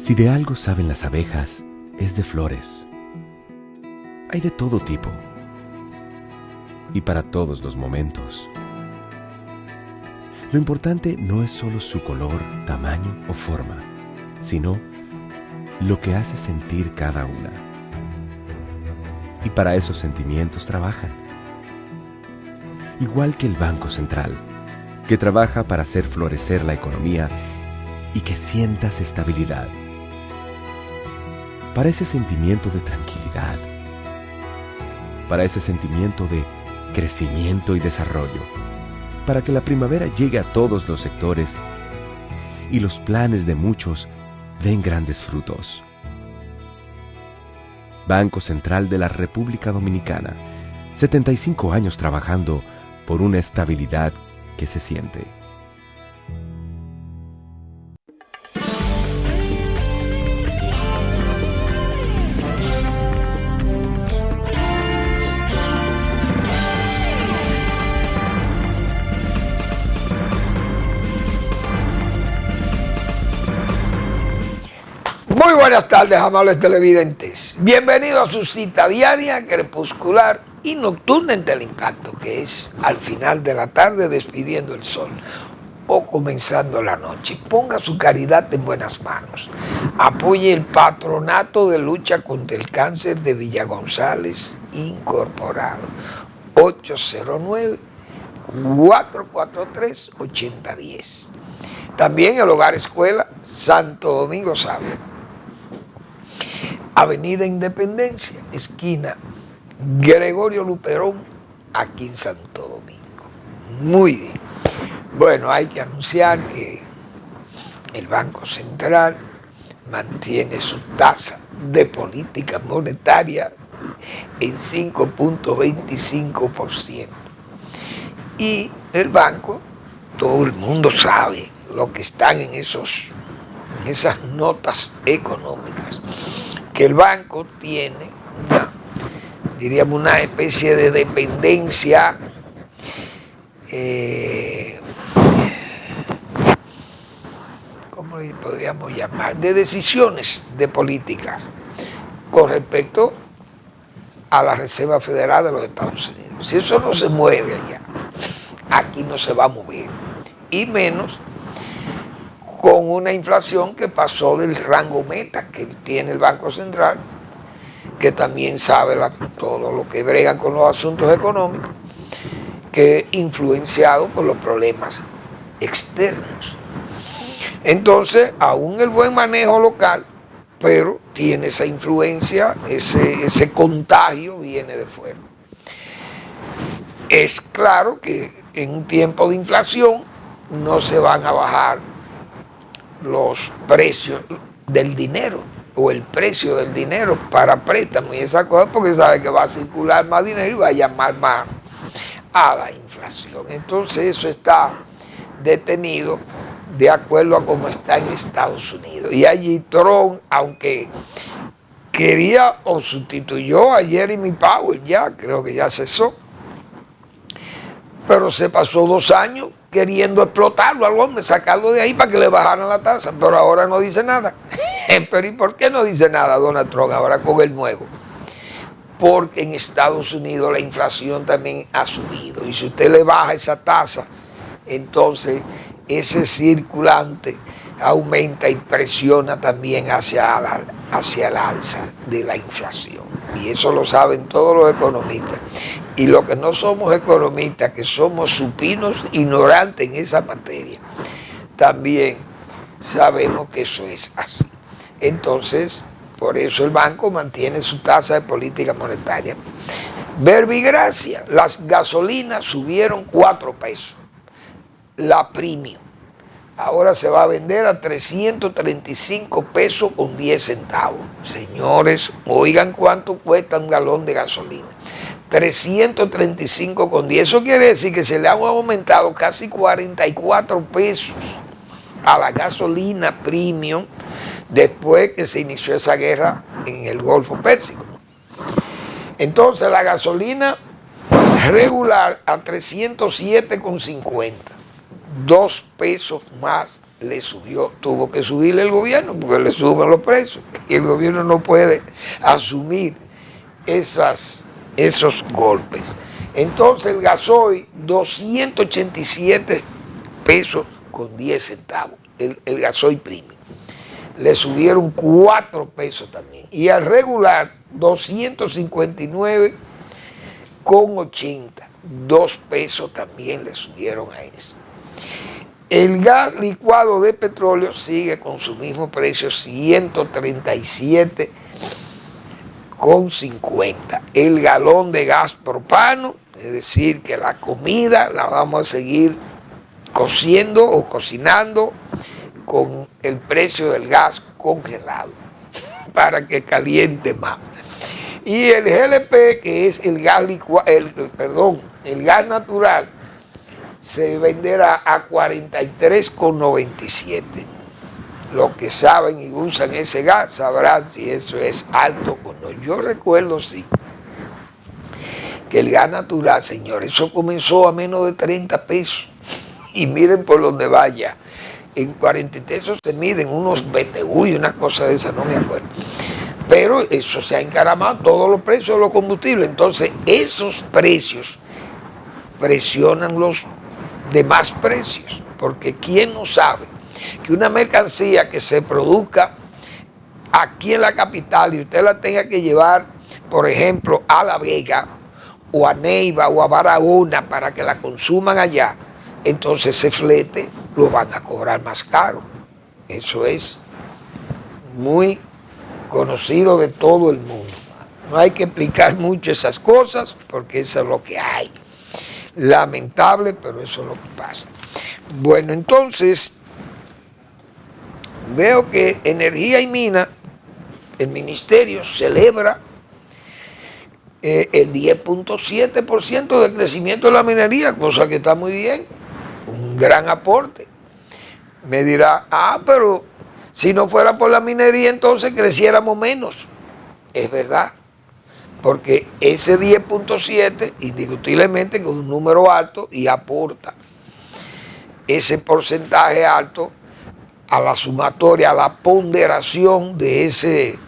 Si de algo saben las abejas, es de flores. Hay de todo tipo y para todos los momentos. Lo importante no es solo su color, tamaño o forma, sino lo que hace sentir cada una. Y para esos sentimientos trabajan. Igual que el Banco Central, que trabaja para hacer florecer la economía y que sientas estabilidad. Para ese sentimiento de tranquilidad, para ese sentimiento de crecimiento y desarrollo, para que la primavera llegue a todos los sectores y los planes de muchos den grandes frutos. Banco Central de la República Dominicana, 75 años trabajando por una estabilidad que se siente. Muy buenas tardes, amables televidentes. Bienvenidos a su cita diaria, crepuscular y nocturna en Teleimpacto, que es al final de la tarde despidiendo el sol o comenzando la noche. Ponga su caridad en buenas manos. Apoye el Patronato de Lucha contra el Cáncer de Villa González Incorporado. 809-443-8010. También el Hogar Escuela Santo Domingo Sabio. Avenida Independencia, esquina Gregorio Luperón, aquí en Santo Domingo. Muy bien. Bueno, hay que anunciar que el Banco Central mantiene su tasa de política monetaria en 5.25%. Y el banco, todo el mundo sabe lo que están en esas notas económicas, que el banco tiene una especie de dependencia ¿cómo le podríamos llamar? De decisiones de política con respecto a la Reserva Federal de los Estados Unidos. Si eso no se mueve allá, aquí no se va a mover, y menos con una inflación que pasó del rango meta que tiene el Banco Central, que también sabe todo lo que bregan con los asuntos económicos, que es influenciado por los problemas externos. Entonces, aún el buen manejo local, pero tiene esa influencia, ese contagio viene de fuera. Es claro que en un tiempo de inflación no se van a bajar los precios del dinero o el precio del dinero para préstamos y esas cosas, porque sabe que va a circular más dinero y va a llamar más a la inflación. Entonces eso está detenido de acuerdo a cómo está en Estados Unidos. Y allí Trump, aunque quería o sustituyó a Jeremy Powell, ya creo que ya cesó, pero se pasó 2 años queriendo explotarlo al hombre, sacarlo de ahí para que le bajaran la tasa, pero ahora no dice nada. Pero ¿y por qué no dice nada Donald Trump ahora con el nuevo? Porque en Estados Unidos la inflación también ha subido, y si usted le baja esa tasa, entonces ese circulante aumenta y presiona también hacia el alza de la inflación. Y eso lo saben todos los economistas. Y los que no somos economistas, que somos supinos, ignorantes en esa materia, también sabemos que eso es así. Entonces, por eso el banco mantiene su tasa de política monetaria. Verbigracia, las gasolinas subieron 4 pesos. La premium ahora se va a vender a 335 pesos con 10 centavos. Señores, oigan cuánto cuesta un galón de gasolina. 335 con 10. Eso quiere decir que se le han aumentado casi 44 pesos a la gasolina premium después que se inició esa guerra en el Golfo Pérsico. Entonces la gasolina regular a 307,50, 2 pesos más le subió, tuvo que subirle el gobierno porque le suben los precios y el gobierno no puede asumir esos golpes. Entonces el gasoil 287 pesos con 10 centavos, el gasoil premium. Le subieron 4 pesos también. Y al regular 259 con 80, 2 pesos también le subieron a eso. El gas licuado de petróleo sigue con su mismo precio, 137 con 50. El galón de gas propano, es decir, que la comida la vamos a seguir cociendo o cocinando con el precio del gas congelado para que caliente más. Y el GLP, que es el gas el gas natural, se venderá a 43,97. Los que saben y usan ese gas sabrán si eso es alto o no. Yo recuerdo, sí, que el gas natural, señores, eso comenzó a menos de 30 pesos. Y miren por donde vaya. En 43 pesos se miden unos BTU y una cosa de esa, no me acuerdo. Pero eso se ha encaramado, todos los precios de los combustibles. Entonces, esos precios presionan los demás precios. Porque ¿quién no sabe que una mercancía que se produzca aquí en la capital y usted la tenga que llevar, por ejemplo, a La Vega o a Neiva o a Barahona para que la consuman allá, entonces ese flete lo van a cobrar más caro? Eso es muy conocido de todo el mundo. No hay que explicar mucho esas cosas porque eso es lo que hay. Lamentable, pero eso es lo que pasa. Bueno, entonces veo que Energía y Minas, el ministerio celebra el 10,7% de crecimiento de la minería, cosa que está muy bien, un gran aporte. Me dirá, pero si no fuera por la minería entonces creciéramos menos. Es verdad, porque ese 10,7 indiscutiblemente es un número alto y aporta ese porcentaje alto a la sumatoria, a la ponderación de ese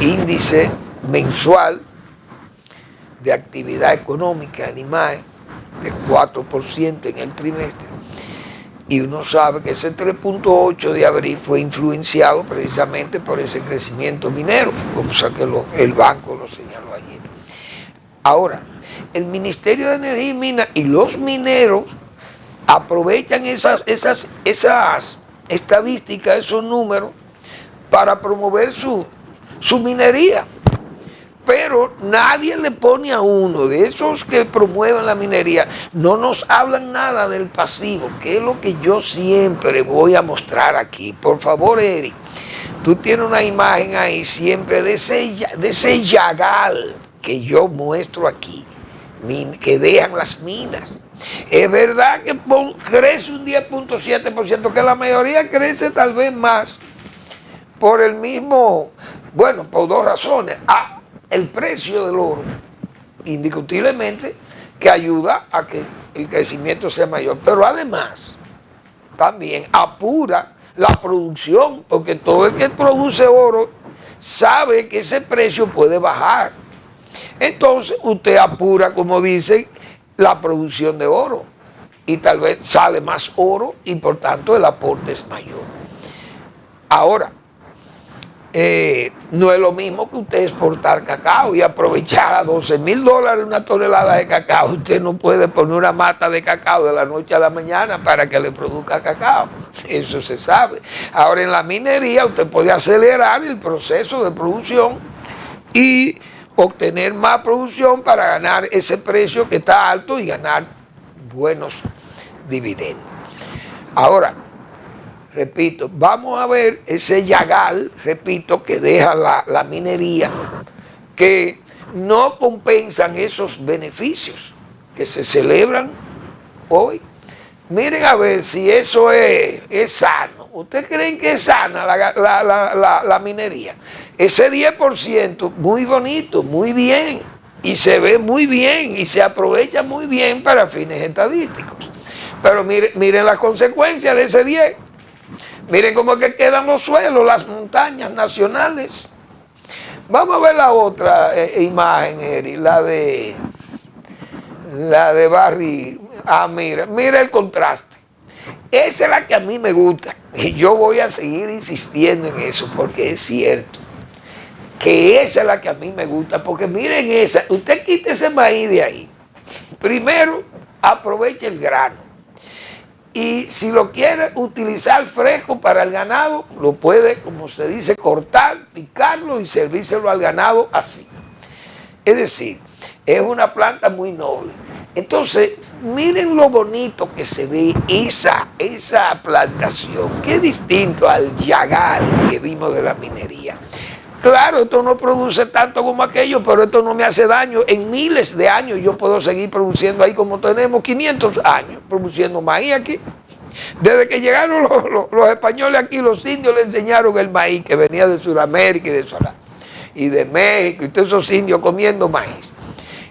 índice mensual de actividad económica, el IMAE, de 4% en el trimestre. Y uno sabe que ese 3,8 de abril fue influenciado precisamente por ese crecimiento minero, cosa que el banco lo señaló ayer. Ahora, el Ministerio de Energía y Minas y los mineros aprovechan esas estadísticas, esos números, para promover su minería. Pero nadie le pone a uno de esos que promueven la minería, no nos hablan nada del pasivo, que es lo que yo siempre voy a mostrar aquí. Por favor, Eric, tú tienes una imagen ahí siempre de ese yagal que yo muestro aquí, que dejan las minas. Es verdad que crece un 10,7%, que la mayoría crece tal vez más por el mismo, bueno, por dos razones. El precio del oro, indiscutiblemente, que ayuda a que el crecimiento sea mayor, pero además también apura la producción, porque todo el que produce oro sabe que ese precio puede bajar. Entonces usted apura, como dicen, la producción de oro y tal vez sale más oro y por tanto el aporte es mayor. Ahora, no es lo mismo que usted exportar cacao y aprovechar a $12,000 una tonelada de cacao. Usted no puede poner una mata de cacao de la noche a la mañana para que le produzca cacao. Eso se sabe. Ahora, en la minería usted puede acelerar el proceso de producción y obtener más producción para ganar ese precio que está alto y ganar buenos dividendos. Ahora, repito, vamos a ver ese yagal, repito, que deja la minería, que no compensan esos beneficios que se celebran hoy. Miren a ver si eso es sano. ¿Ustedes creen que es sana la minería? Ese 10%, muy bonito, muy bien, y se ve muy bien, y se aprovecha muy bien para fines estadísticos. Pero miren las consecuencias de ese 10. Miren cómo es que quedan los suelos, las montañas nacionales. Vamos a ver la otra imagen, Eri, la de Barry. Ah, mira el contraste. Esa es la que a mí me gusta. Y yo voy a seguir insistiendo en eso porque es cierto. Que esa es la que a mí me gusta. Porque miren esa, usted quite ese maíz de ahí. Primero, aproveche el grano. Y si lo quiere utilizar fresco para el ganado, lo puede, como se dice, cortar, picarlo y servírselo al ganado así. Es decir, es una planta muy noble. Entonces, miren lo bonito que se ve esa plantación. Qué distinto al yagal que vimos de la minería. Claro, esto no produce tanto como aquello, pero esto no me hace daño. En miles de años yo puedo seguir produciendo ahí como tenemos 500 años produciendo maíz aquí. Desde que llegaron los españoles aquí, los indios le enseñaron el maíz que venía de Sudamérica y de México y todos esos indios comiendo maíz.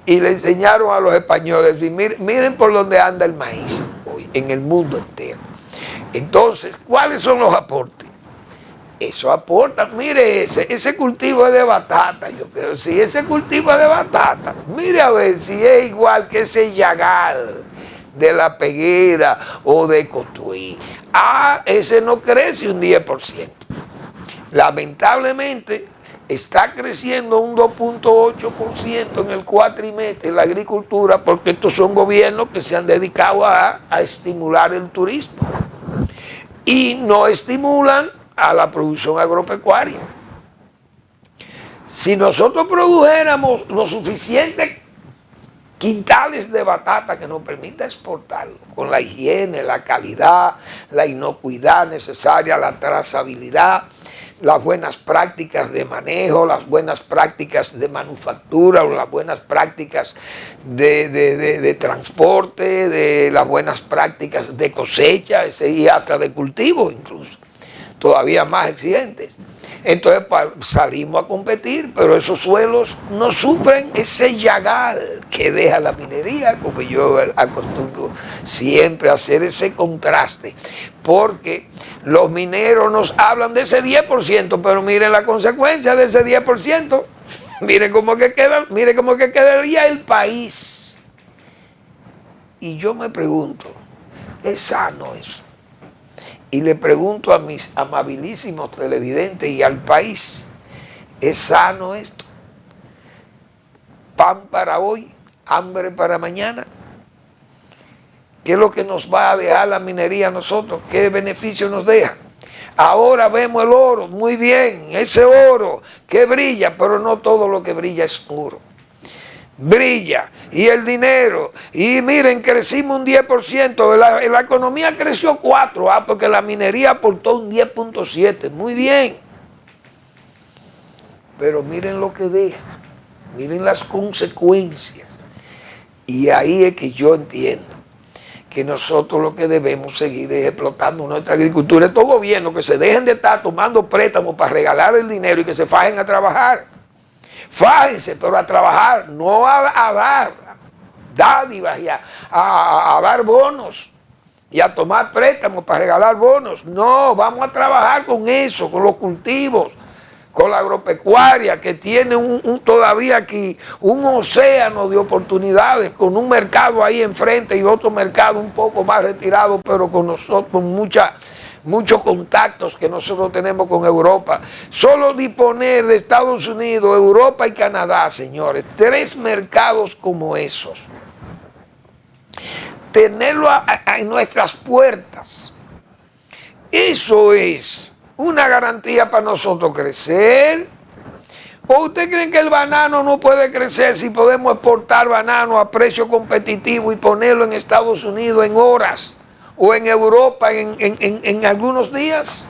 Y le enseñaron a los españoles, y miren por dónde anda el maíz hoy en el mundo entero. Entonces, ¿cuáles son los aportes? Eso aporta, mire ese cultivo es de batata, yo creo, si ese cultivo es de batata, mire a ver si es igual que ese yagal de La Peguera o de Cotuí. Ah, ese no crece un 10%. Lamentablemente está creciendo un 2.8% en el cuatrimestre en la agricultura porque estos son gobiernos que se han dedicado a estimular el turismo y no estimulan a la producción agropecuaria. Si nosotros produjéramos lo suficiente quintales de batata que nos permita exportarlo, con la higiene, la calidad, la inocuidad necesaria, la trazabilidad, las buenas prácticas de manejo, las buenas prácticas de manufactura, o las buenas prácticas de transporte, de las buenas prácticas de cosecha, y hasta de cultivo incluso, todavía más exigentes. Entonces salimos a competir, pero esos suelos no sufren ese yagal que deja la minería, como yo acostumbro siempre a hacer ese contraste, porque los mineros nos hablan de ese 10%, pero miren la consecuencia de ese 10%, miren cómo que quedaría el país. Y yo me pregunto, ¿es sano eso? Y le pregunto a mis amabilísimos televidentes y al país, ¿es sano esto? ¿Pan para hoy, hambre para mañana? ¿Qué es lo que nos va a dejar la minería a nosotros? ¿Qué beneficio nos deja? Ahora vemos el oro, muy bien, ese oro que brilla, pero no todo lo que brilla es oro. Brilla, y el dinero, y miren, crecimos un 10%, la economía creció 4%, porque la minería aportó un 10.7%, muy bien. Pero miren lo que deja, miren las consecuencias, y ahí es que yo entiendo que nosotros lo que debemos seguir es explotando nuestra agricultura. Estos gobiernos que se dejen de estar tomando préstamos para regalar el dinero y que se fajen a trabajar. Fájense, pero a trabajar, no a dar dádivas y a dar bonos y a tomar préstamos para regalar bonos. No, vamos a trabajar con eso, con los cultivos, con la agropecuaria que tiene todavía aquí un océano de oportunidades, con un mercado ahí enfrente y otro mercado un poco más retirado, pero con nosotros, con muchos contactos que nosotros tenemos con Europa. Solo disponer de Estados Unidos, Europa y Canadá, señores, 3 mercados como esos. Tenerlo en nuestras puertas. Eso es una garantía para nosotros crecer. ¿O usted cree que el banano no puede crecer si podemos exportar banano a precio competitivo y ponerlo en Estados Unidos en horas? ¿O en Europa en algunos días?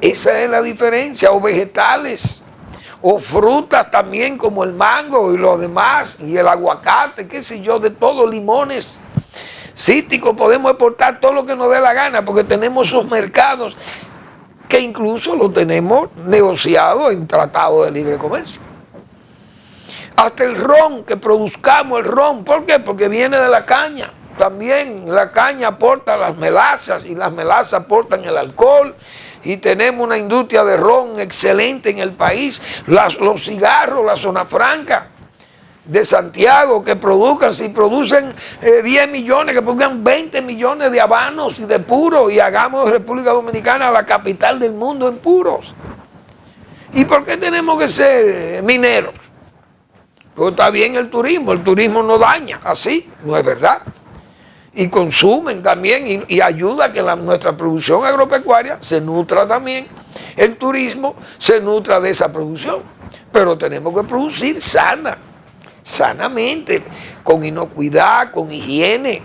Esa es la diferencia. O vegetales, o frutas también como el mango y lo demás, y el aguacate, qué sé yo, de todo, limones cítricos, podemos exportar todo lo que nos dé la gana porque tenemos esos mercados que incluso lo tenemos negociado en tratados de libre comercio. Hasta el ron, que produzcamos el ron, ¿por qué? Porque viene de la caña. también la caña aporta las melazas y las melazas aportan el alcohol. Y tenemos una industria de ron excelente en el país. Los cigarros, la zona franca de Santiago que produzcan, si producen 10 millones, que produzcan 20 millones de habanos y de puros y hagamos de República Dominicana la capital del mundo en puros. ¿Y por qué tenemos que ser mineros? Pues está bien el turismo no daña, así, no es verdad. Y consumen también y ayuda a que nuestra producción agropecuaria se nutra también. El turismo se nutra de esa producción, pero tenemos que producir sanamente, con inocuidad, con higiene.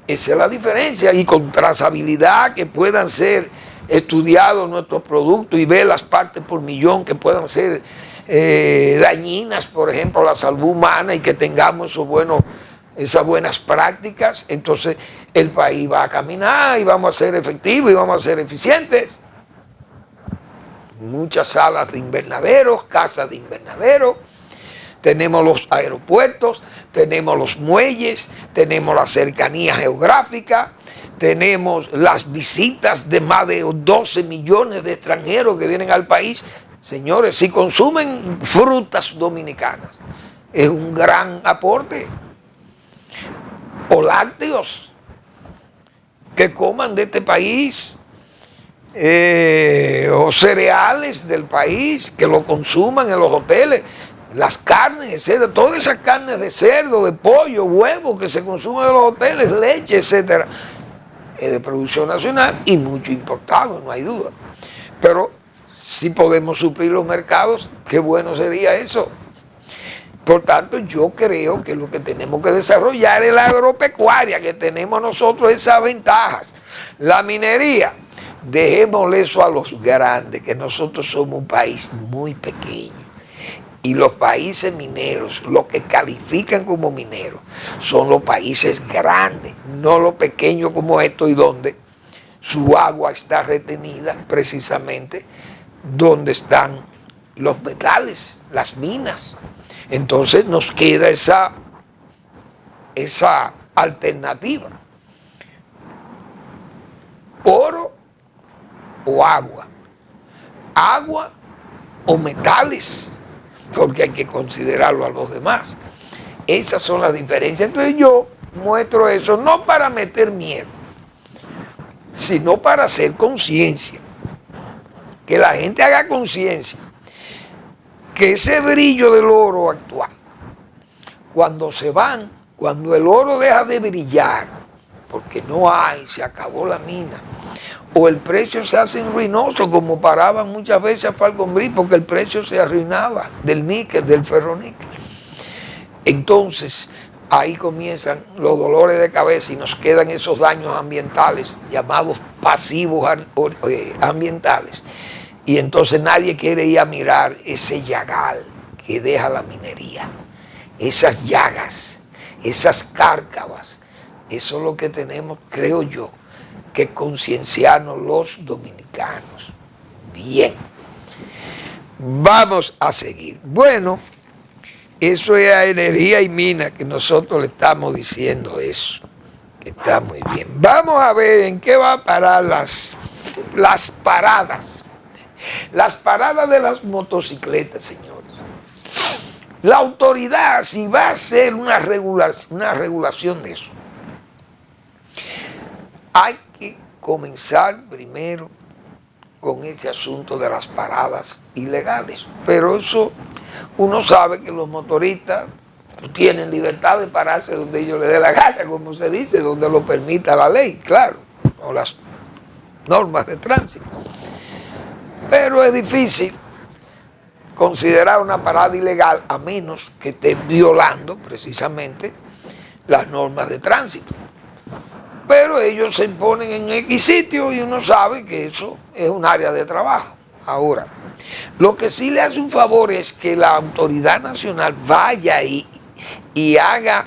Esa es la diferencia, y con trazabilidad, que puedan ser estudiados nuestros productos y ver las partes por millón que puedan ser dañinas, por ejemplo, a la salud humana, y que tengamos esas buenas prácticas. Entonces el país va a caminar y vamos a ser efectivos y vamos a ser eficientes. Muchas salas de invernaderos, casas de invernaderos. Tenemos los aeropuertos, tenemos los muelles, tenemos la cercanía geográfica, tenemos las visitas de más de 12 millones de extranjeros que vienen al país. Señores, si consumen frutas dominicanas, es un gran aporte. O lácteos, que coman de este país, o cereales del país, que lo consuman en los hoteles. Las carnes, etcétera, todas esas carnes de cerdo, de pollo, huevos que se consumen en los hoteles, leche, etcétera, es de producción nacional y mucho importado, no hay duda. Pero si podemos suplir los mercados, qué bueno sería eso. Por tanto, yo creo que lo que tenemos que desarrollar es la agropecuaria, que tenemos nosotros esas ventajas. La minería, dejémosle eso a los grandes, que nosotros somos un país muy pequeño. Y los países mineros, los que califican como mineros, son los países grandes, no los pequeños como estos, y donde su agua está retenida precisamente donde están los metales, las minas. Entonces nos queda esa alternativa: oro o agua, agua o metales, porque hay que considerarlo a los demás. Esas son las diferencias. Entonces yo muestro eso no para meter miedo, sino para hacer conciencia, que la gente haga conciencia que ese brillo del oro actual, cuando se van, cuando el oro deja de brillar, porque no hay, se acabó la mina, o el precio se hace ruinoso, como paraban muchas veces a Falconbridge, porque el precio se arruinaba del níquel, del ferroníquel. Entonces ahí comienzan los dolores de cabeza y nos quedan esos daños ambientales llamados pasivos ambientales. Y entonces nadie quiere ir a mirar ese llagal que deja la minería, esas llagas, esas cárcavas. Eso es lo que tenemos, creo yo, que concienciarnos los dominicanos. Bien, vamos a seguir. Bueno, eso es a energía y mina, que nosotros le estamos diciendo eso, que está muy bien. Vamos a ver en qué va a parar las paradas. Las paradas de las motocicletas, señores. La autoridad, si va a hacer una regulación de eso, hay que comenzar primero con ese asunto de las paradas ilegales. Pero eso, uno sabe que los motoristas tienen libertad de pararse donde ellos les dé la gana, como se dice, donde lo permita la ley, claro, o las normas de tránsito. Pero es difícil considerar una parada ilegal a menos que esté violando precisamente las normas de tránsito. Pero ellos se ponen en X sitio y uno sabe que eso es un área de trabajo. Ahora, lo que sí le hace un favor es que la autoridad nacional vaya ahí y haga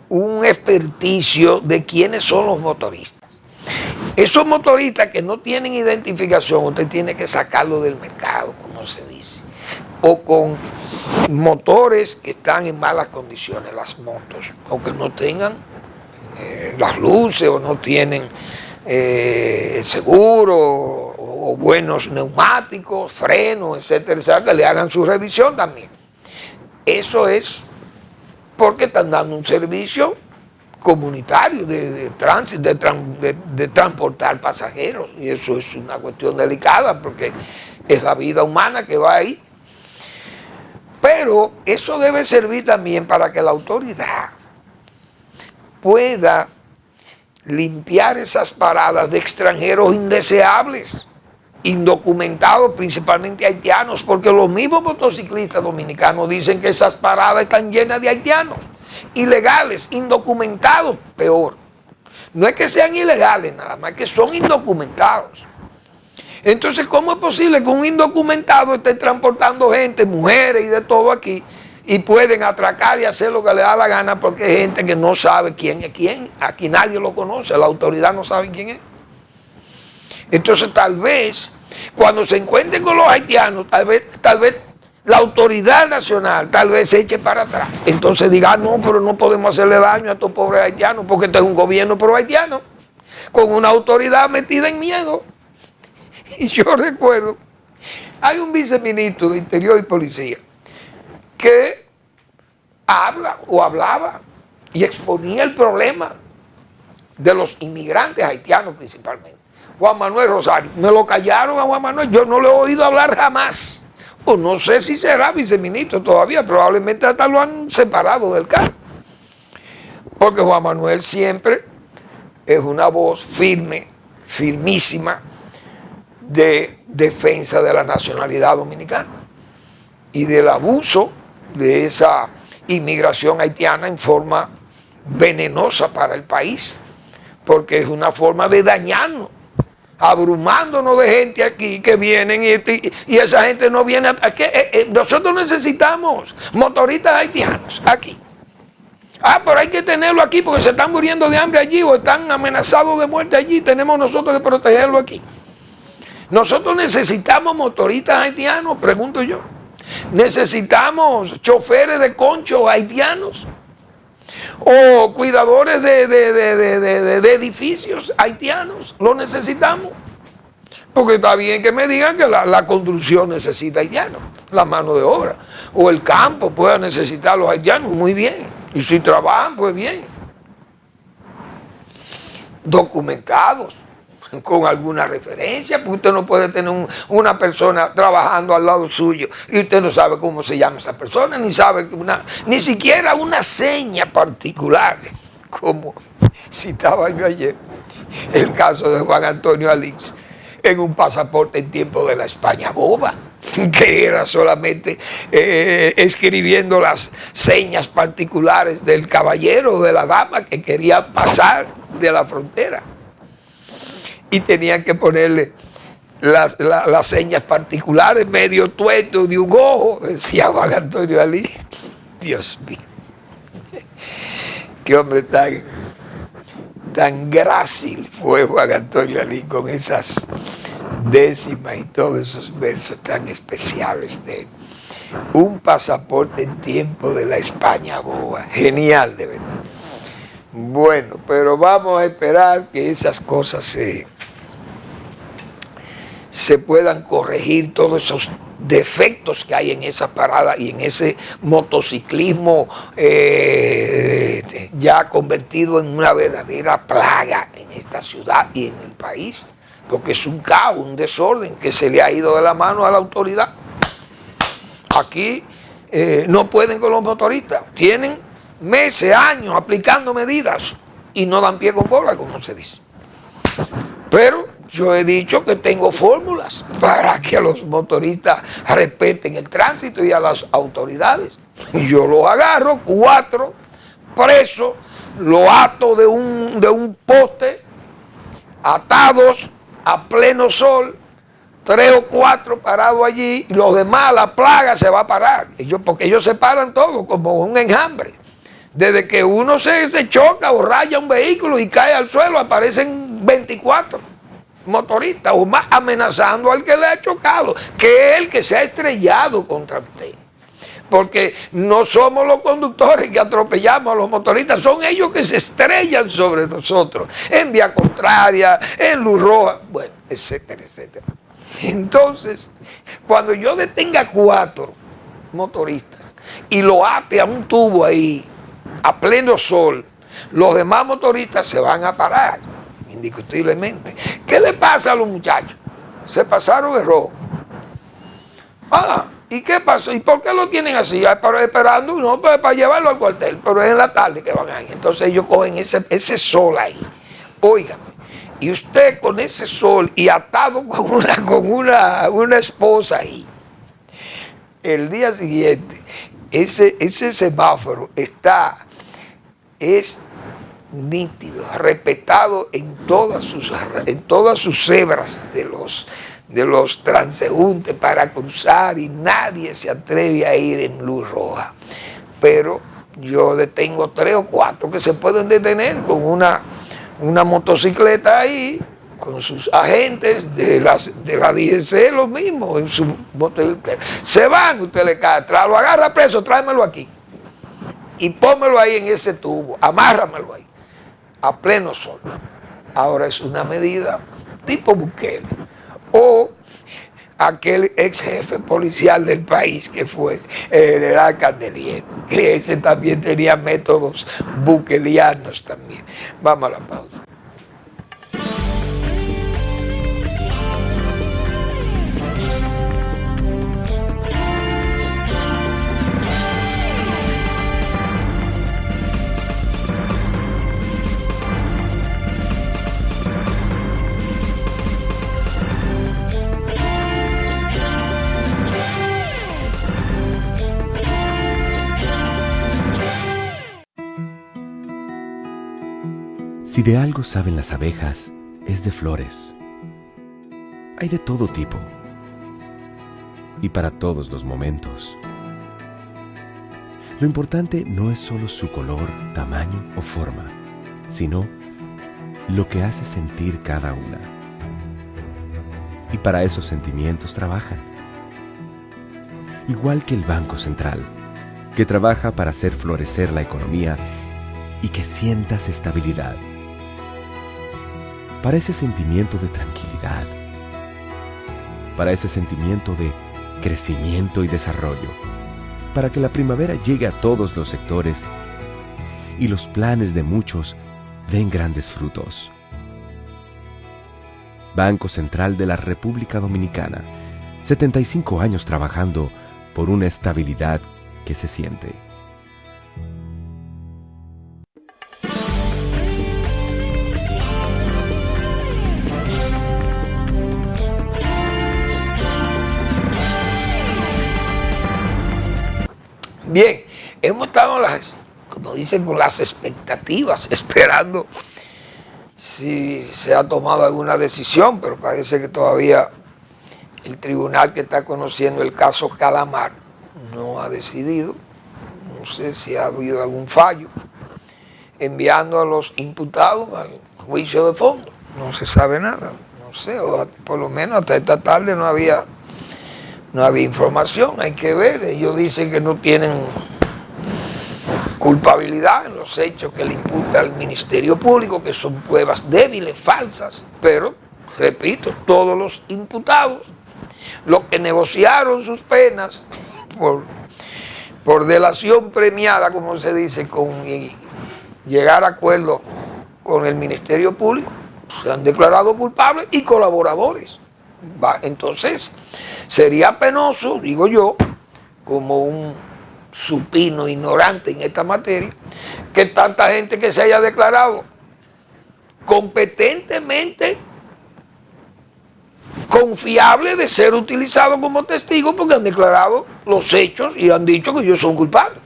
un experticio de quiénes son los motoristas. Esos motoristas que no tienen identificación, usted tiene que sacarlo del mercado, como se dice. O con motores que están en malas condiciones, las motos, o que no tengan las luces o no tienen seguro o buenos neumáticos, frenos, etcétera, etcétera, que le hagan su revisión también. Eso es porque están dando un servicio comunitario de tránsito, de transportar pasajeros, y eso es una cuestión delicada porque es la vida humana que va ahí. Pero eso debe servir también para que la autoridad pueda limpiar esas paradas de extranjeros indeseables, indocumentados, principalmente haitianos, porque los mismos motociclistas dominicanos dicen que esas paradas están llenas de haitianos, ilegales, indocumentados, peor. No es que sean ilegales nada más, que son indocumentados. Entonces, ¿cómo es posible que un indocumentado esté transportando gente, mujeres y de todo aquí, y pueden atracar y hacer lo que le da la gana porque hay gente que no sabe quién es quién? Aquí nadie lo conoce, la autoridad no sabe quién es. Entonces, tal vez, cuando se encuentren con los haitianos, tal vez la autoridad nacional tal vez se eche para atrás. Entonces diga, no, pero no podemos hacerle daño a estos pobres haitianos porque esto es un gobierno pro haitiano, con una autoridad metida en miedo. Y yo recuerdo, hay un viceministro de Interior y Policía que habla o hablaba y exponía el problema de los inmigrantes haitianos principalmente. Juan Manuel Rosario, me lo callaron a Juan Manuel, yo no le he oído hablar jamás. O no sé si será viceministro todavía, probablemente hasta lo han separado del cargo. Porque Juan Manuel siempre es una voz firme, firmísima, de defensa de la nacionalidad dominicana y del abuso de esa inmigración haitiana en forma venenosa para el país, porque es una forma de dañarnos, abrumándonos de gente aquí que vienen y esa gente no viene aquí. Nosotros necesitamos motoristas haitianos aquí. Pero hay que tenerlo aquí porque se están muriendo de hambre allí o están amenazados de muerte allí. Tenemos nosotros que protegerlo aquí. Nosotros necesitamos motoristas haitianos, pregunto yo. Necesitamos choferes de conchos haitianos o cuidadores de edificios haitianos. Lo necesitamos. Porque está bien que me digan que la construcción necesita haitianos, la mano de obra. O el campo pueda necesitar los haitianos, muy bien. Y si trabajan, pues bien. Documentados, con alguna referencia, porque usted no puede tener una persona trabajando al lado suyo y usted no sabe cómo se llama esa persona, ni sabe ni siquiera una seña particular, como citaba yo ayer el caso de Juan Antonio Alix en un pasaporte en tiempo de la España boba, que era solamente escribiendo las señas particulares del caballero o de la dama que quería pasar de la frontera. Y tenían que ponerle las señas particulares, medio tueto de un ojo, decía Juan Antonio Alí. Dios mío, qué hombre tan grácil fue Juan Antonio Alí con esas décimas y todos esos versos tan especiales de él. Un pasaporte en tiempo de la España boba, genial de verdad. Bueno, pero vamos a esperar que esas cosas se puedan corregir, todos esos defectos que hay en esa parada y en ese motociclismo ya convertido en una verdadera plaga en esta ciudad y en el país, porque es un caos, un desorden que se le ha ido de la mano a la autoridad. Aquí no pueden con los motoristas, tienen meses, años aplicando medidas y no dan pie con bola, como se dice. Pero yo he dicho que tengo fórmulas para que los motoristas respeten el tránsito y a las autoridades. Yo los agarro, 4 presos, los ato de un poste, atados a pleno sol, 3 o 4 parados allí, y los demás, la plaga se va a parar. Porque ellos se paran todos como un enjambre. Desde que uno se choca o raya un vehículo y cae al suelo, aparecen 24 motoristas o más amenazando al que le ha chocado, que es el que se ha estrellado contra usted. porque no somos los conductores que atropellamos a los motoristas, son ellos que se estrellan sobre nosotros, en vía contraria, en luz roja, bueno, etcétera, etcétera. Entonces, cuando yo detenga 4 motoristas y lo ate a un tubo ahí, a pleno sol, los demás motoristas se van a parar, indiscutiblemente. ¿Qué le pasa a los muchachos? Se pasaron de rojo. ¿Y qué pasó? ¿Y por qué lo tienen así? Pero esperando, no, para llevarlo al cuartel, pero es en la tarde que van ahí. Entonces ellos cogen ese sol ahí. Óigame, y usted con ese sol y atado con una esposa ahí, el día siguiente, ese semáforo es nítido, respetado en todas sus cebras de los transeúntes para cruzar, y nadie se atreve a ir en luz roja. Pero yo detengo 3 o 4 que se pueden detener con una motocicleta ahí, con sus agentes de la DGC, lo mismo, en su motocicleta. Se van, usted le cae atrás, lo agarra preso, tráemelo aquí. Y pónmelo ahí en ese tubo, amárramelo ahí, a pleno sol. Ahora es una medida tipo Bukele. O aquel ex jefe policial del país que fue el general Candelier, que ese también tenía métodos bukelianos también. Vamos a la pausa. Si de algo saben las abejas, es de flores. Hay de todo tipo y para todos los momentos. Lo importante no es solo su color, tamaño o forma, sino lo que hace sentir cada una. Y para esos sentimientos trabajan. Igual que el Banco Central, que trabaja para hacer florecer la economía y que sientas estabilidad. Para ese sentimiento de tranquilidad, para ese sentimiento de crecimiento y desarrollo, para que la primavera llegue a todos los sectores y los planes de muchos den grandes frutos. Banco Central de la República Dominicana, 75 años trabajando por una estabilidad que se siente. Bien, hemos estado, como dicen, con las expectativas, esperando si se ha tomado alguna decisión, pero parece que todavía el tribunal que está conociendo el caso Calamar no ha decidido. No sé si ha habido algún fallo enviando a los imputados al juicio de fondo. No se sabe nada, no sé, o por lo menos hasta esta tarde no había información. Hay que ver, ellos dicen que no tienen culpabilidad en los hechos que le imputa al Ministerio Público, que son pruebas débiles, falsas, pero, repito, todos los imputados, los que negociaron sus penas por delación premiada, como se dice, con llegar a acuerdo con el Ministerio Público, se han declarado culpables y colaboradores. Entonces, sería penoso, digo yo, como un supino ignorante en esta materia, que tanta gente que se haya declarado competentemente confiable de ser utilizado como testigo, porque han declarado los hechos y han dicho que ellos son culpables.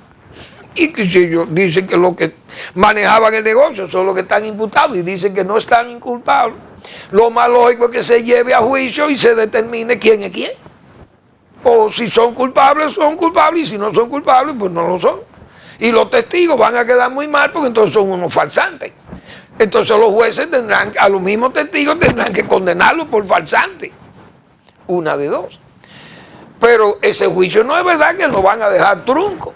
Y que si ellos dicen que los que manejaban el negocio son los que están imputados y dicen que no están inculpables, lo más lógico es que se lleve a juicio y se determine quién es quién. O si son culpables, y si no son culpables, pues no lo son. Y los testigos van a quedar muy mal porque entonces son unos falsantes. Entonces los jueces tendrán, a los mismos testigos tendrán que condenarlos por falsante. Una de dos. Pero ese juicio no es verdad que lo van a dejar trunco.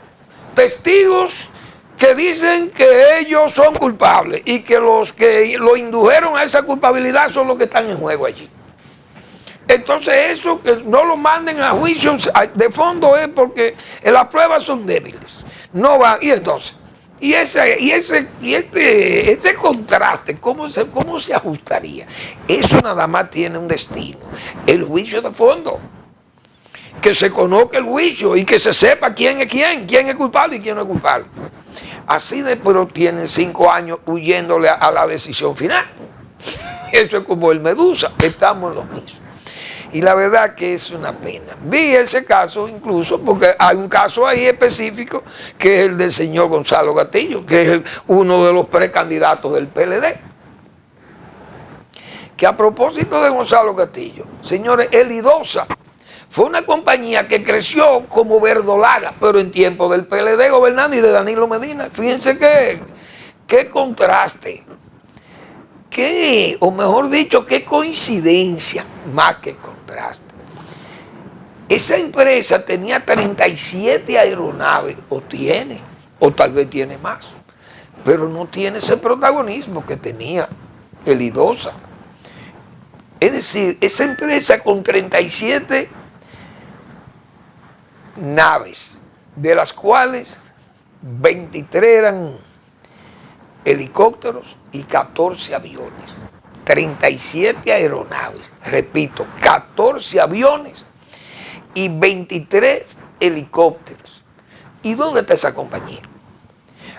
Testigos que dicen que ellos son culpables y que los que lo indujeron a esa culpabilidad son los que están en juego allí. Entonces eso, que no lo manden a juicio de fondo, es porque las pruebas son débiles. No van, y entonces, ese contraste, ¿cómo se ajustaría? Eso nada más tiene un destino, el juicio de fondo. Que se conozca el juicio y que se sepa quién es culpable y quién no es culpable. Así de, pero tienen 5 años huyéndole a la decisión final. Eso es como el Medusa, estamos en lo mismo. Y la verdad que es una pena. Vi ese caso incluso porque hay un caso ahí específico que es el del señor Gonzalo Castillo, que es uno de los precandidatos del PLD. Que a propósito de Gonzalo Castillo, señores, el Idosa fue una compañía que creció como verdolaga, pero en tiempo del PLD gobernando y de Danilo Medina. Fíjense qué contraste, o mejor dicho, qué coincidencia, más que contraste. Esa empresa tenía 37 aeronaves, o tal vez tiene más, pero no tiene ese protagonismo que tenía el Idosa. Es decir, esa empresa con 37 naves, de las cuales 23 eran helicópteros y 14 aviones. 37 aeronaves, repito, 14 aviones y 23 helicópteros. ¿Y dónde está esa compañía?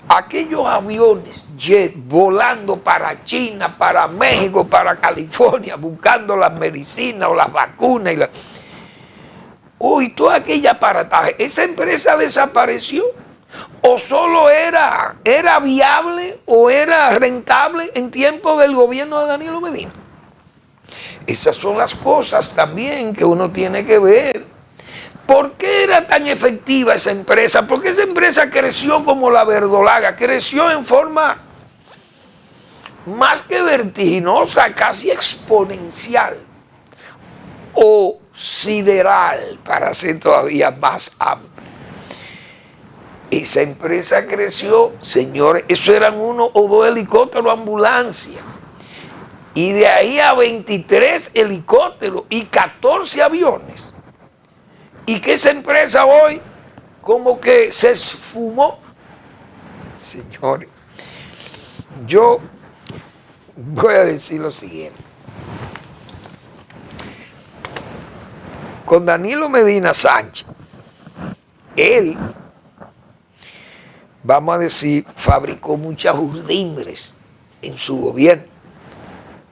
Aquellos aviones jet volando para China, para México, para California, buscando las medicinas o las vacunas y Uy, toda aquella aparataje, ¿esa empresa desapareció? ¿O solo era viable o era rentable en tiempo del gobierno de Danilo Medina? Esas son las cosas también que uno tiene que ver. ¿Por qué era tan efectiva esa empresa? Porque esa empresa creció como la verdolaga, creció en forma más que vertiginosa, casi exponencial. O sideral, para ser todavía más amplio. Esa empresa creció, señores, eso eran 1 o 2 helicópteros ambulancia, y de ahí a 23 helicópteros y 14 aviones, y que esa empresa hoy como que se esfumó. Señores, yo voy a decir lo siguiente. Con Danilo Medina Sánchez, él, vamos a decir, fabricó muchas urdimbres en su gobierno.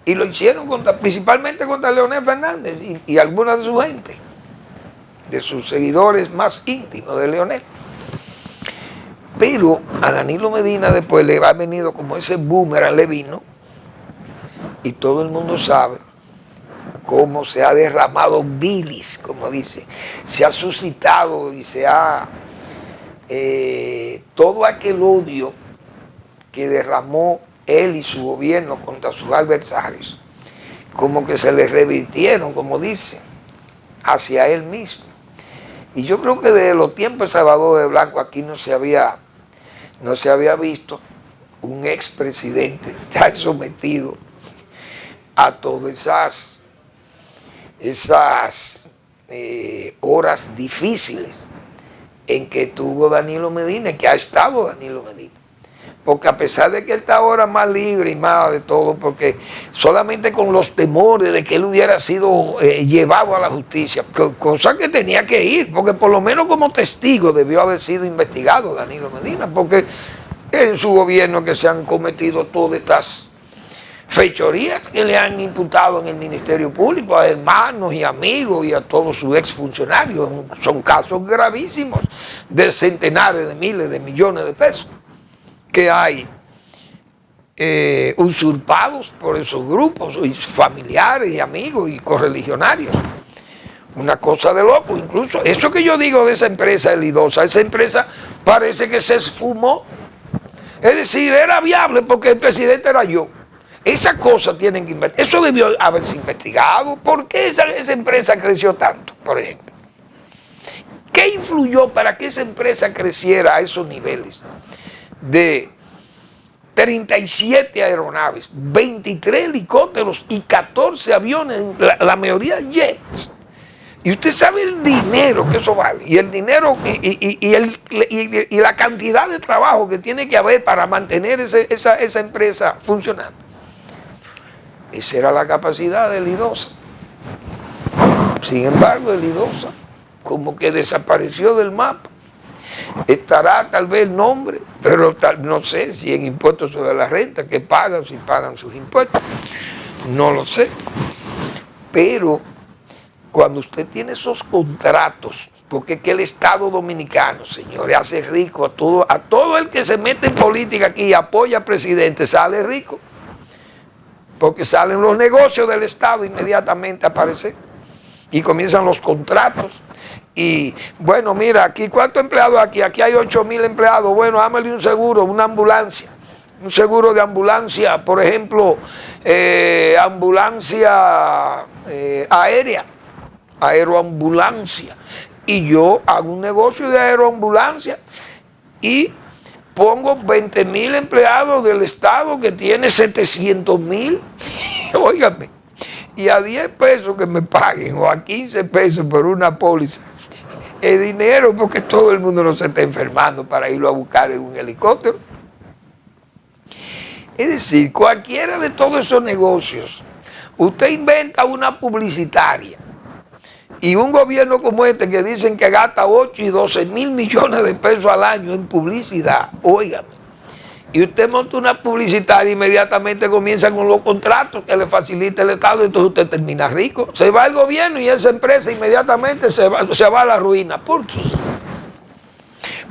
Y lo hicieron principalmente contra Leonel Fernández y algunas de su gente, de sus seguidores más íntimos de Leonel. Pero a Danilo Medina después le ha venido como ese boomerang, le vino, y todo el mundo sabe cómo se ha derramado bilis, como dice, se ha suscitado y se ha todo aquel odio que derramó él y su gobierno contra sus adversarios, como que se les revirtieron, como dice, hacia él mismo. Y yo creo que desde los tiempos de Salvador de Blanco aquí no se había visto un expresidente tan sometido a todas esas horas difíciles en que tuvo Danilo Medina, que ha estado Danilo Medina. Porque a pesar de que él está ahora más libre y más de todo, porque solamente con los temores de que él hubiera sido llevado a la justicia, cosa que tenía que ir, porque por lo menos como testigo debió haber sido investigado Danilo Medina, porque en su gobierno que se han cometido todas estas fechorías que le han imputado en el Ministerio Público a hermanos y amigos y a todos sus exfuncionarios. Son casos gravísimos de centenares de miles de millones de pesos que hay usurpados por esos grupos, y familiares y amigos y correligionarios. Una cosa de loco. Incluso eso que yo digo de esa empresa, el Idosa, esa empresa parece que se esfumó. Es decir, era viable porque el presidente era yo. Esas cosas tienen que investigar. Eso debió haberse investigado. ¿Por qué esa empresa creció tanto, por ejemplo? ¿Qué influyó para que esa empresa creciera a esos niveles? De 37 aeronaves, 23 helicópteros y 14 aviones, la mayoría jets. Y usted sabe el dinero que eso vale, y el dinero y la cantidad de trabajo que tiene que haber para mantener esa empresa funcionando. Esa era la capacidad del IDOSA. Sin embargo, el IDOSA como que desapareció del mapa. Estará tal vez el nombre, pero no sé si en impuestos sobre la renta, que pagan, si pagan sus impuestos, no lo sé. Pero cuando usted tiene esos contratos, porque es que el Estado Dominicano, señores, hace rico a todo el que se mete en política aquí y apoya al presidente, sale rico, porque salen los negocios del Estado inmediatamente a aparecer y comienzan los contratos. Y bueno, mira, aquí ¿cuántos empleados aquí? Aquí hay 8,000 empleados. Bueno, hámele un seguro, una ambulancia. Un seguro de ambulancia, por ejemplo, ambulancia aérea, aeroambulancia. Y yo hago un negocio de aeroambulancia y pongo 20,000 empleados del Estado que tiene 700,000. Óigame. Y a 10 pesos que me paguen o a 15 pesos por una póliza, es dinero, porque todo el mundo no se está enfermando para irlo a buscar en un helicóptero. Es decir, cualquiera de todos esos negocios, usted inventa una publicitaria y un gobierno como este que dicen que gasta 8 y 12 mil millones de pesos al año en publicidad, óigame. Y usted monta una publicitaria, inmediatamente comienza con los contratos que le facilita el Estado, entonces usted termina rico. Se va el gobierno y esa empresa inmediatamente se va a la ruina. ¿Por qué?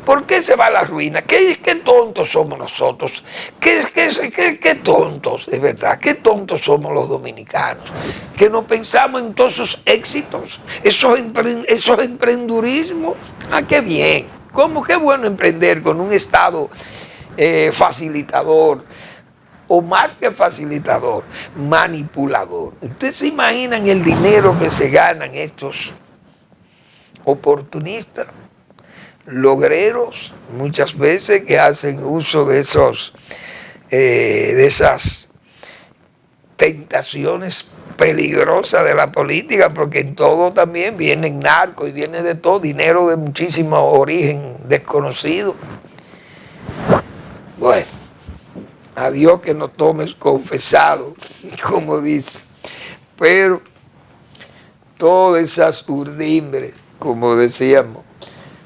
¿Por qué se va a la ruina? ¿Qué tontos somos nosotros? ¿Qué tontos, de verdad? ¿Qué tontos somos los dominicanos? Que no pensamos en todos esos éxitos, esos emprendurismos. Ah, qué bien. ¿Cómo? Qué bueno emprender con un Estado facilitador, o más que facilitador, manipulador. ¿Ustedes se imaginan el dinero que se ganan estos oportunistas, logreros, muchas veces, que hacen uso de esas tentaciones peligrosas de la política, porque en todo también vienen narcos y viene de todo, dinero de muchísimo origen desconocido? Bueno, a Dios que no tomes confesado, como dice. Pero todas esas urdimbres, como decíamos,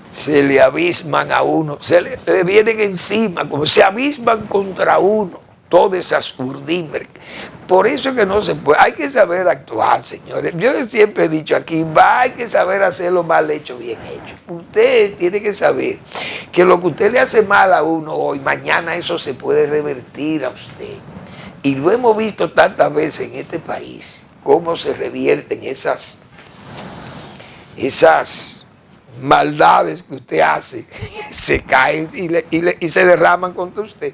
se le abisman a uno, le vienen encima, como se abisman contra uno, todas esas urdimbres. Por eso es que no se puede, hay que saber actuar, señores. Yo siempre he dicho aquí, hay que saber hacerlo mal hecho, bien hecho. Usted tiene que saber que lo que usted le hace mal a uno hoy, mañana eso se puede revertir a usted. Y lo hemos visto tantas veces en este país, cómo se revierten esas maldades que usted hace, se caen y se derraman contra usted.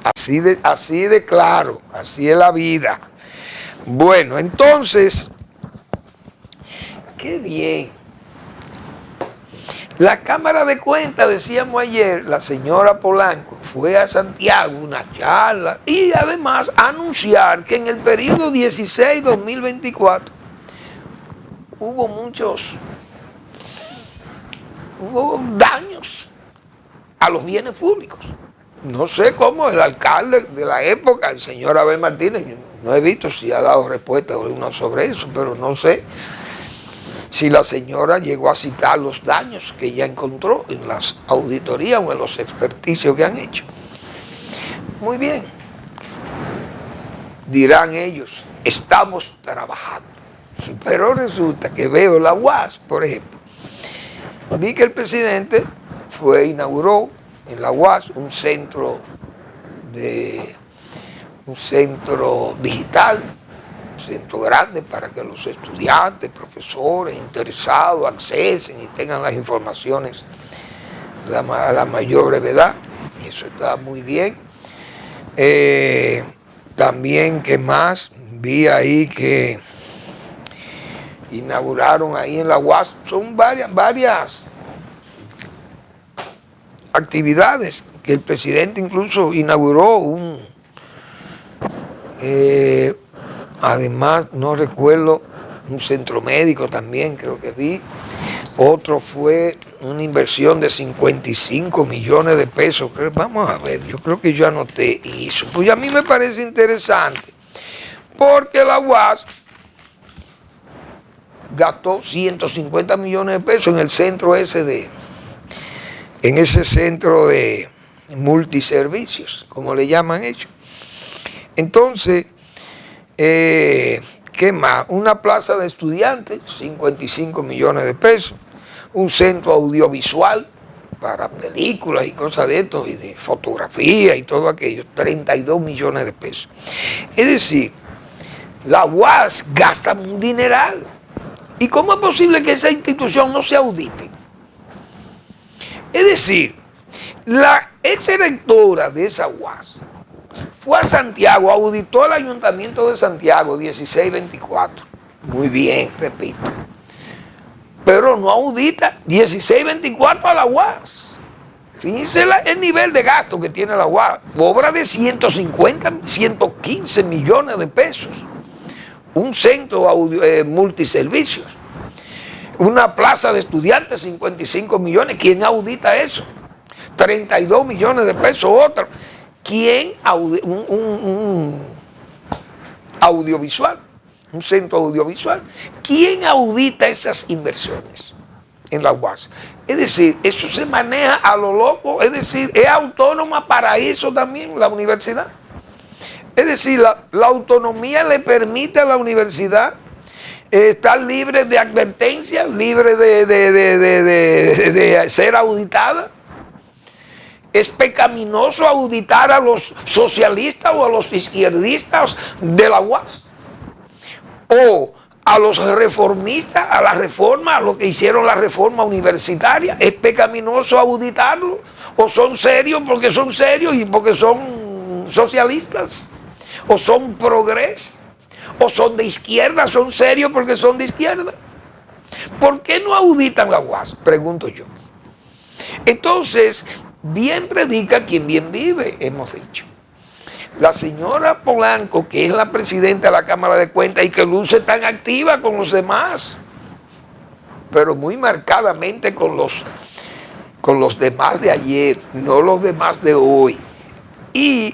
Así de claro, así es la vida. Bueno, entonces, qué bien. La Cámara de Cuentas, decíamos ayer, la señora Polanco fue a Santiago, una charla, y además anunciar que en el periodo 16-2024 hubo daños a los bienes públicos. No sé cómo el alcalde de la época, el señor Abel Martínez, no he visto si ha dado respuesta sobre eso, pero no sé si la señora llegó a citar los daños que ella encontró en las auditorías o en los experticios que han hecho. Muy bien. Dirán ellos, estamos trabajando. Pero resulta que veo la UAS, por ejemplo. Vi que el presidente inauguró en la UAS un centro digital, un centro grande para que los estudiantes, profesores, interesados accesen y tengan las informaciones a la mayor brevedad. Y eso está muy bien. También, ¿qué más? Vi ahí que inauguraron ahí en la UAS, son varias actividades, que el presidente incluso inauguró además, no recuerdo, un centro médico también, creo que vi. Otro fue una inversión de 55 millones de pesos. Vamos a ver, yo creo que yo anoté eso. Pues a mí me parece interesante, porque la UAS gastó 150 millones de pesos en el centro ese en ese centro de multiservicios, como le llaman ellos. Entonces, ¿qué más? Una plaza de estudiantes, 55 millones de pesos. Un centro audiovisual para películas y cosas de esto, y de fotografía y todo aquello, 32 millones de pesos. Es decir, la UAS gasta un dineral. ¿Y cómo es posible que esa institución no se audite? Es decir, la exrectora de esa UAS fue a Santiago, auditó el Ayuntamiento de Santiago, 1624. Muy bien, repito. Pero no audita 1624 a la UAS. Fíjense el nivel de gasto que tiene la UAS. Obra de 115 millones de pesos. Un centro multiservicios. Una plaza de estudiantes, 55 millones. ¿Quién audita eso? 32 millones de pesos otra. ¿Quién un audiovisual? Un centro audiovisual. ¿Quién audita esas inversiones en la UAS? Es decir, eso se maneja a lo loco, es decir, es autónoma para eso también la universidad. Es decir, la autonomía le permite a la universidad estar libre de advertencias, libre de ser auditada. Es pecaminoso auditar a los socialistas o a los izquierdistas de la UAS. O a los reformistas, a la reforma, a lo que hicieron la reforma universitaria. ¿Es pecaminoso auditarlo? ¿O son serios porque son serios y porque son socialistas? ¿O son progres? ¿O son de izquierda? ¿Son serios porque son de izquierda? ¿Por qué no auditan la UAS? Pregunto yo. Entonces, bien predica quien bien vive, hemos dicho. La señora Polanco, que es la presidenta de la Cámara de Cuentas y que luce tan activa con los demás, pero muy marcadamente con los demás de ayer, no los demás de hoy. Y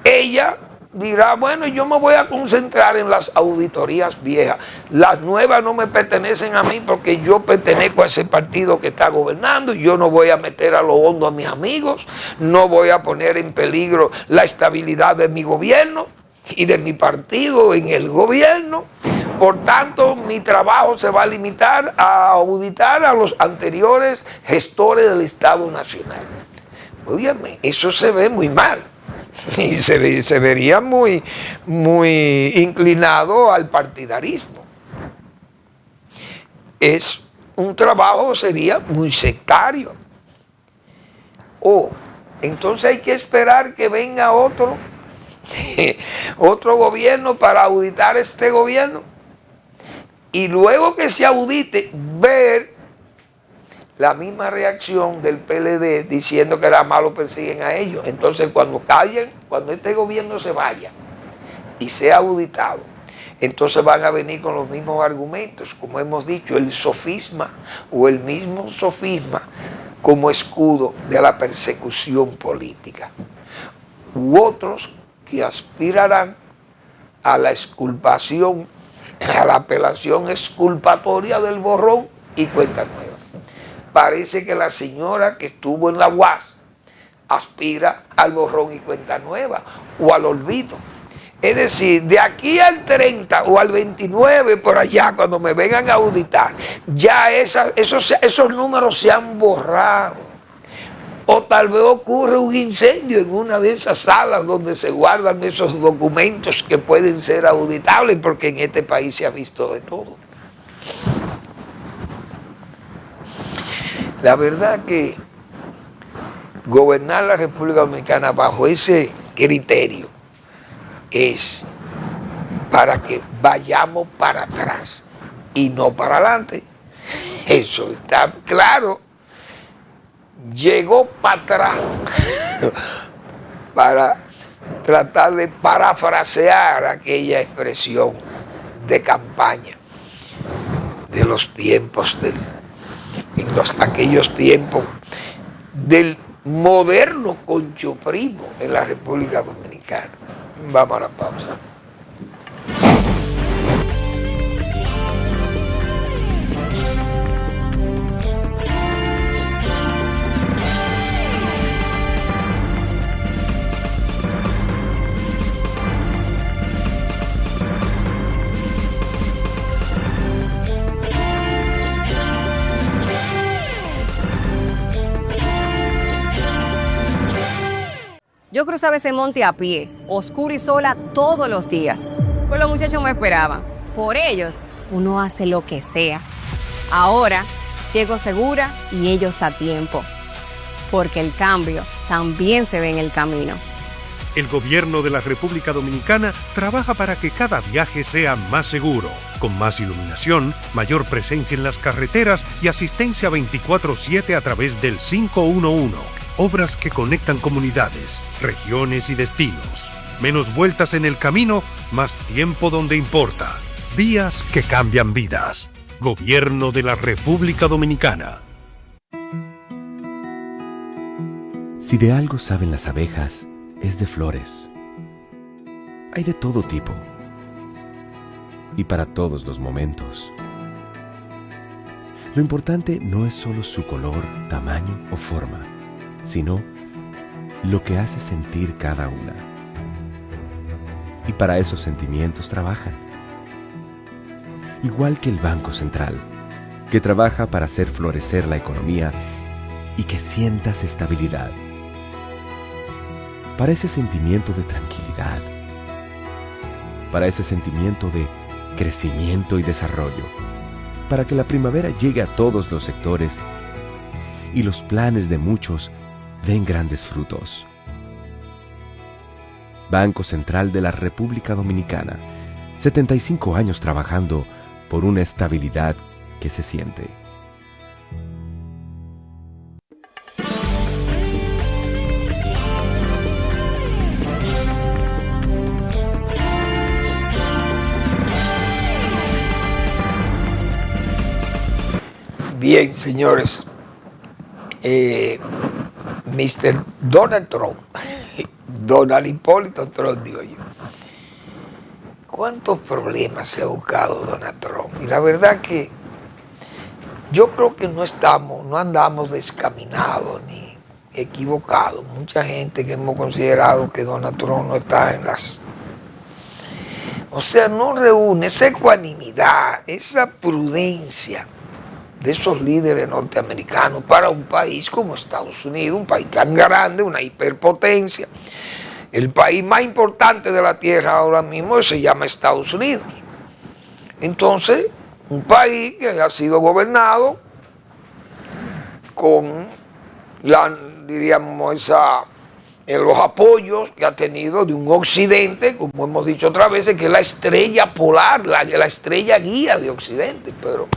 ella dirá, bueno, yo me voy a concentrar en las auditorías viejas. Las nuevas no me pertenecen a mí porque yo pertenezco a ese partido que está gobernando y yo no voy a meter a lo hondo a mis amigos, no voy a poner en peligro la estabilidad de mi gobierno y de mi partido en el gobierno. Por tanto, mi trabajo se va a limitar a auditar a los anteriores gestores del Estado Nacional. Óyeme, eso se ve muy mal. Y se vería muy inclinado al partidarismo. Es un trabajo, sería muy sectario. Entonces hay que esperar que venga otro gobierno para auditar este gobierno. Y luego que se audite, ver la misma reacción del PLD diciendo que nada más lo persiguen a ellos. Entonces cuando callen, cuando este gobierno se vaya y sea auditado, entonces van a venir con los mismos argumentos, como hemos dicho, el sofisma o el mismo sofisma como escudo de la persecución política. U otros que aspirarán a la exculpación, a la apelación exculpatoria del borrón y cuenta nueva. Parece que la señora que estuvo en la UAS aspira al borrón y cuenta nueva o al olvido. Es decir, de aquí al 30 o al 29 por allá, cuando me vengan a auditar, ya esos números se han borrado. O tal vez ocurre un incendio en una de esas salas donde se guardan esos documentos que pueden ser auditables, porque en este país se ha visto de todo. La verdad que gobernar la República Dominicana bajo ese criterio es para que vayamos para atrás y no para adelante. Eso está claro. llegó para atrás para tratar de parafrasear aquella expresión de campaña de los tiempos, aquellos tiempos del moderno Concho Primo en la República Dominicana. Vamos a la pausa. Yo cruzaba ese monte a pie, oscuro y sola todos los días. Pues los muchachos me esperaban. Por ellos, uno hace lo que sea. Ahora, llego segura y ellos a tiempo. Porque el cambio también se ve en el camino. El gobierno de la República Dominicana trabaja para que cada viaje sea más seguro, con más iluminación, mayor presencia en las carreteras y asistencia 24/7 a través del 511. Obras que conectan comunidades, regiones y destinos. Menos vueltas en el camino, más tiempo donde importa. Vías que cambian vidas. Gobierno de la República Dominicana. Si de algo saben las abejas, es de flores. Hay de todo tipo y para todos los momentos. Lo importante no es solo su color, tamaño o forma, sino lo que hace sentir cada una. Y para esos sentimientos trabajan. Igual que el Banco Central, que trabaja para hacer florecer la economía y que sientas estabilidad. Para ese sentimiento de tranquilidad. Para ese sentimiento de crecimiento y desarrollo. Para que la primavera llegue a todos los sectores y los planes de muchos den grandes frutos. Banco Central de la República Dominicana, 75 años trabajando por una estabilidad que se siente. Bien, señores, Mr. Donald Trump, Donald Hipólito Trump, digo yo. ¿Cuántos problemas se ha buscado Donald Trump? Y la verdad que yo creo que no andamos descaminados ni equivocados. Mucha gente que hemos considerado que Donald Trump no está en las... O sea, no reúne esa ecuanimidad, esa prudencia de esos líderes norteamericanos para un país como Estados Unidos, un país tan grande, una hiperpotencia. El país más importante de la Tierra ahora mismo se llama Estados Unidos. Entonces, un país que ha sido gobernado con los apoyos que ha tenido de un occidente, como hemos dicho otras veces, que es la estrella polar, la estrella guía de Occidente. Pero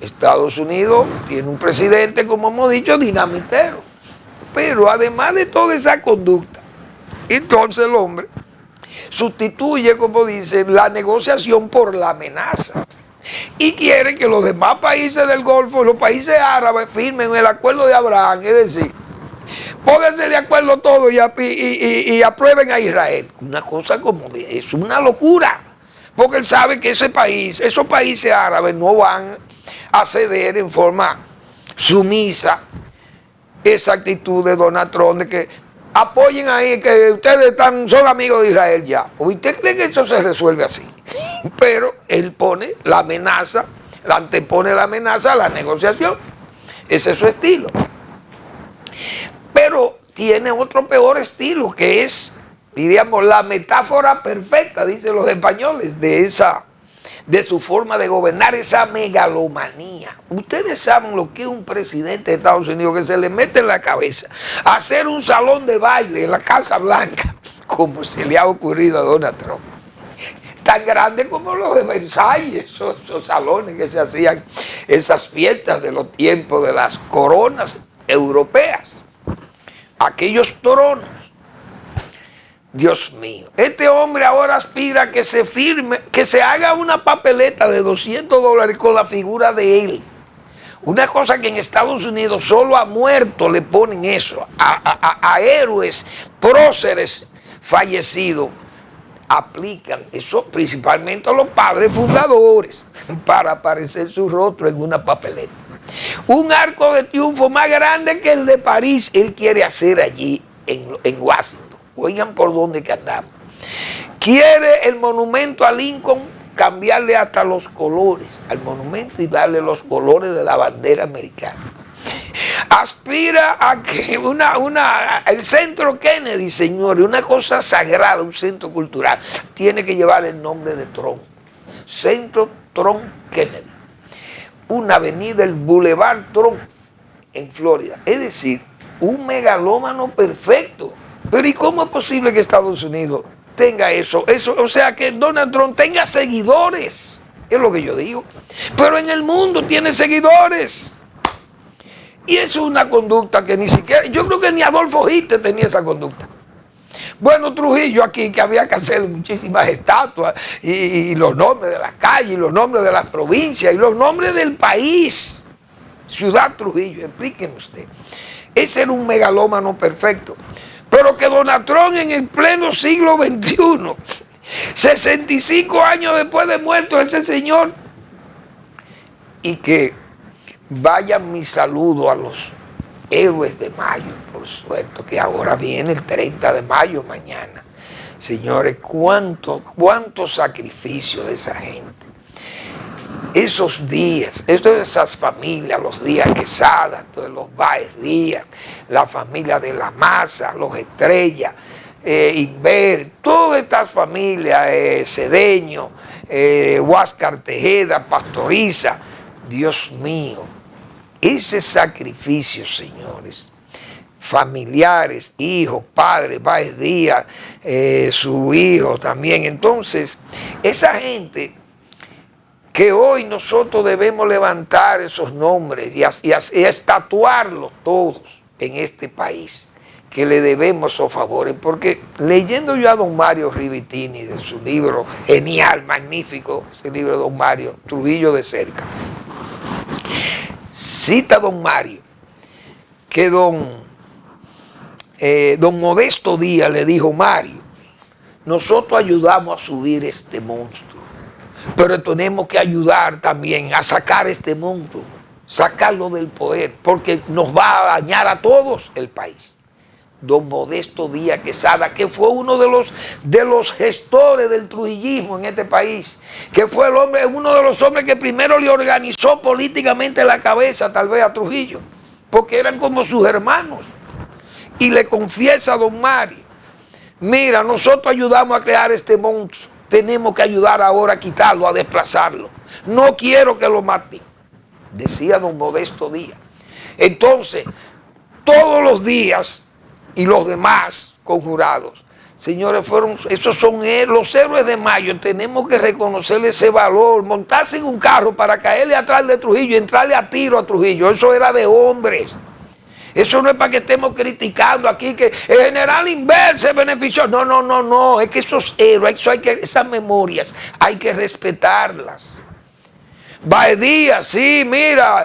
Estados Unidos tiene un presidente, como hemos dicho, dinamitero. Pero además de toda esa conducta, entonces el hombre sustituye, como dicen, la negociación por la amenaza. Y quiere que los demás países del Golfo, los países árabes, firmen el acuerdo de Abraham. Es decir, pónganse de acuerdo todos y aprueben a Israel. Una cosa es una locura. Porque él sabe que esos países árabes no van a ceder en forma sumisa esa actitud de Donald Trump de que apoyen ahí, que ustedes son amigos de Israel ya. ¿Usted cree que eso se resuelve así? Pero él pone la amenaza, antepone la amenaza a la negociación. Ese es su estilo. Pero tiene otro peor estilo, que es, diríamos, la metáfora perfecta, dicen los españoles, de su forma de gobernar, esa megalomanía. Ustedes saben lo que es un presidente de Estados Unidos que se le mete en la cabeza hacer un salón de baile en la Casa Blanca, como se le ha ocurrido a Donald Trump. Tan grande como los de Versalles, esos salones que se hacían, esas fiestas de los tiempos de las coronas europeas, aquellos tronos. Dios mío, este hombre ahora aspira a que se firme, que se haga una papeleta de $200 con la figura de él. Una cosa que en Estados Unidos solo a muertos le ponen eso, a héroes, próceres fallecidos, aplican eso principalmente a los padres fundadores para aparecer su rostro en una papeleta. Un arco de triunfo más grande que el de París, él quiere hacer allí en Washington. Oigan por dónde que andamos. Quiere el monumento a Lincoln cambiarle hasta los colores al monumento y darle los colores de la bandera americana. Aspira a que el centro Kennedy, señores, una cosa sagrada, un centro cultural, tiene que llevar el nombre de Trump. Centro Trump Kennedy. Una avenida, el Boulevard Trump, en Florida. Es decir, un megalómano perfecto. Pero ¿y cómo es posible que Estados Unidos tenga eso? O sea, que Donald Trump tenga seguidores. Es lo que yo digo. Pero en el mundo tiene seguidores. Y eso es una conducta que ni siquiera, yo creo que ni Adolfo Hitler tenía esa conducta. Bueno, Trujillo aquí, que había que hacer muchísimas estatuas, y los nombres de las calles, y los nombres de las provincias, y los nombres del país. Ciudad Trujillo, explíqueme usted. Ese era un megalómano perfecto. Pero que Donald Trump en el pleno siglo XXI, 65 años después de muerto ese señor, y que vayan mi saludo a los héroes de mayo, por suerte, que ahora viene el 30 de mayo mañana. Señores, cuánto sacrificio de esa gente. Esos días, esas familias, los Díaz Quesada, los Báez Díaz, la familia de la Maza, los Estrella, Inver, todas estas familias, Cedeño, Huáscar Tejeda, Pastoriza, Dios mío, ese sacrificio, señores, familiares, hijos, padres, Báez Díaz, su hijo también. Entonces, esa gente que hoy nosotros debemos levantar esos nombres y estatuarlos todos en este país, que le debemos esos favores, porque leyendo yo a don Mario Rivitini de su libro genial, magnífico, ese libro de don Mario, Trujillo de cerca, cita a don Mario que don Modesto Díaz le dijo: Mario, nosotros ayudamos a subir este monstruo, pero tenemos que ayudar también a sacar este monstruo, sacarlo del poder, porque nos va a dañar a todos el país. Don Modesto Díaz Quesada, que fue uno de los gestores del trujillismo en este país, que fue uno de los hombres que primero le organizó políticamente la cabeza tal vez a Trujillo, porque eran como sus hermanos, y le confiesa a don Mario: mira, nosotros ayudamos a crear este monstruo, tenemos que ayudar ahora a quitarlo, a desplazarlo. No quiero que lo maten, decía don Modesto Díaz. Entonces, todos los días y los demás conjurados, señores, esos son los héroes de mayo. Tenemos que reconocerle ese valor, montarse en un carro para caerle atrás de Trujillo y entrarle a tiro a Trujillo. Eso era de hombres. Eso no es para que estemos criticando aquí que el general Inver se benefició. No. Es que esos héroes, esas memorias hay que respetarlas. Báez Díaz, sí, mira,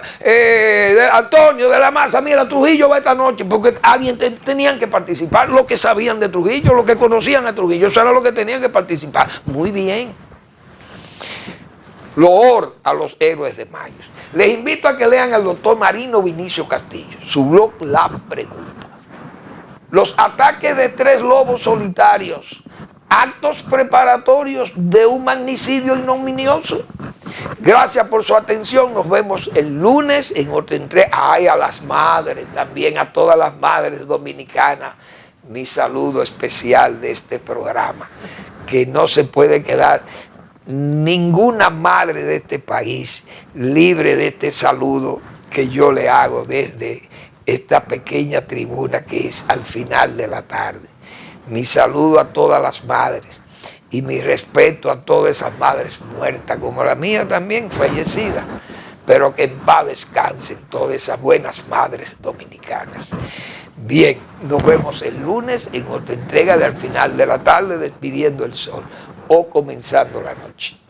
Antonio de la Maza, mira, Trujillo va esta noche, porque alguien tenían que participar, los que sabían de Trujillo, los que conocían a Trujillo, eso era lo que tenían que participar. Muy bien. Loor a los héroes de mayo. Les invito a que lean al doctor Marino Vinicio Castillo, su blog La Pregunta. Los ataques de 3 lobos solitarios, actos preparatorios de un magnicidio ignominioso. Gracias por su atención. Nos vemos el lunes en otra entrega. Ay, a las madres también, a todas las madres dominicanas, mi saludo especial de este programa, que no se puede quedar ninguna madre de este país libre de este saludo que yo le hago desde esta pequeña tribuna que es al final de la tarde. Mi saludo a todas las madres y mi respeto a todas esas madres muertas, como la mía también, fallecida. pero que en paz descansen todas esas buenas madres dominicanas. Bien, nos vemos el lunes en otra entrega de Al Final de la Tarde, Despidiendo el Sol, o Comenzando la Noche.